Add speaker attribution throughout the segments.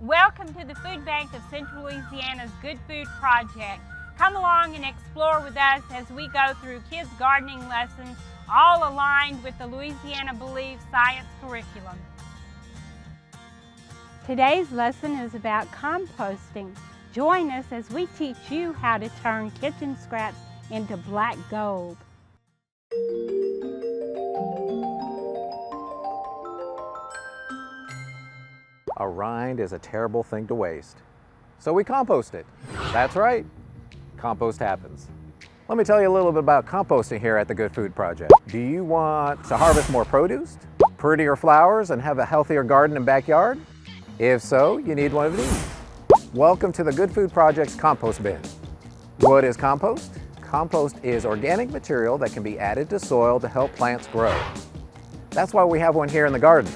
Speaker 1: Welcome to the Food Bank of Central Louisiana's Good Food Project. Come along and explore with us as we go through kids' gardening lessons, all aligned with the Louisiana Believes science curriculum. Today's lesson is about composting. Join us as we teach you how to turn kitchen scraps into black gold.
Speaker 2: A rind is a terrible thing to waste, so we compost it. That's right, compost happens. Let me tell you a little bit about composting here at the Good Food Project. Do you want to harvest more produce, prettier flowers, and have a healthier garden and backyard? If so, you need one of these. Welcome to the Good Food Project's compost bin. What is compost? Compost is organic material that can be added to soil to help plants grow. That's why we have one here in the garden.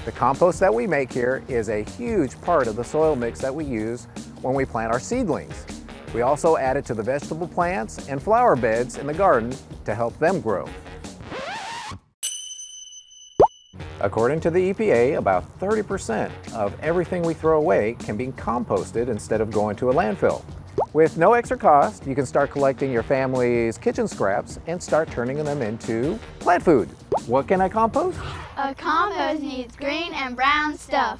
Speaker 2: The compost that we make here is a huge part of the soil mix that we use when we plant our seedlings. We also add it to the vegetable plants and flower beds in the garden to help them grow. According to the EPA, about 30% of everything we throw away can be composted instead of going to a landfill. With no extra cost, you can start collecting your family's kitchen scraps and start turning them into plant food. What can I compost?
Speaker 3: A compost needs green and brown stuff.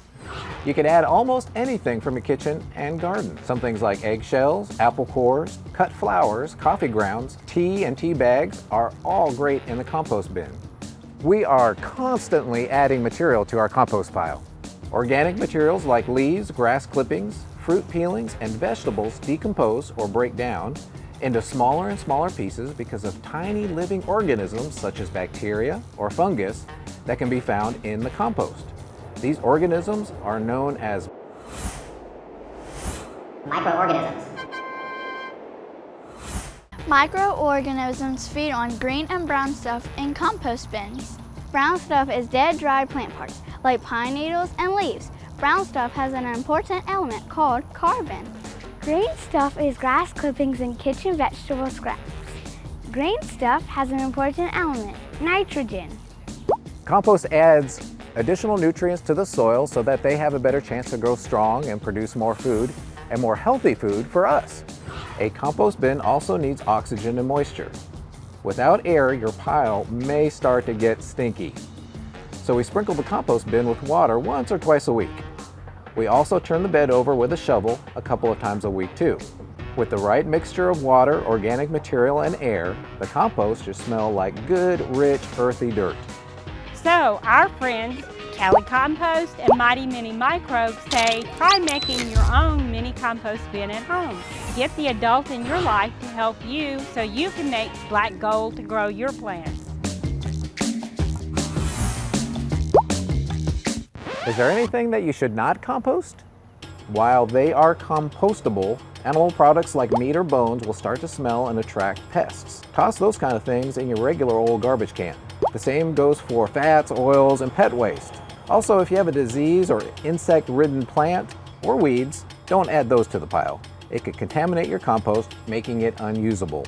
Speaker 2: You can add almost anything from your kitchen and garden. Some things like eggshells, apple cores, cut flowers, coffee grounds, tea and tea bags are all great in the compost bin. We are constantly adding material to our compost pile. Organic materials like leaves, grass clippings, fruit peelings, and vegetables decompose or break down into smaller and smaller pieces because of tiny living organisms such as bacteria or fungus that can be found in the compost. These organisms are known as
Speaker 4: microorganisms.
Speaker 3: Microorganisms feed on green and brown stuff in compost bins. Brown stuff is dead, dry plant parts, like pine needles and leaves. Brown stuff has an important element called carbon.
Speaker 5: Green stuff is grass clippings and kitchen vegetable scraps. Green stuff has an important element, nitrogen.
Speaker 2: Compost adds additional nutrients to the soil so that they have a better chance to grow strong and produce more food and more healthy food for us. A compost bin also needs oxygen and moisture. Without air, your pile may start to get stinky. So we sprinkle the compost bin with water once or twice a week. We also turn the bed over with a shovel a couple of times a week too. With the right mixture of water, organic material, and air, the compost should smell like good, rich, earthy dirt.
Speaker 1: So our friends, Cali Compost and Mighty Mini Microbes say, try making your own mini compost bin at home. Get the adult in your life to help you so you can make black gold to grow your plants.
Speaker 2: Is there anything that you should not compost? While they are compostable, animal products like meat or bones will start to smell and attract pests. Toss those kind of things in your regular old garbage can. The same goes for fats, oils, and pet waste. Also, if you have a disease or insect-ridden plant or weeds, don't add those to the pile. It could contaminate your compost, making it unusable.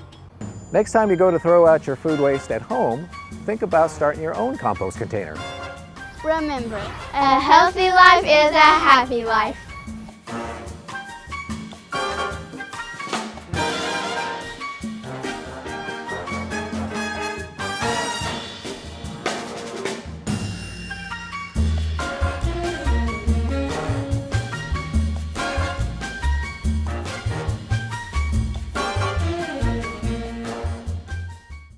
Speaker 2: Next time you go to throw out your food waste at home, think about starting your own compost container.
Speaker 3: Remember, a healthy life is a happy life.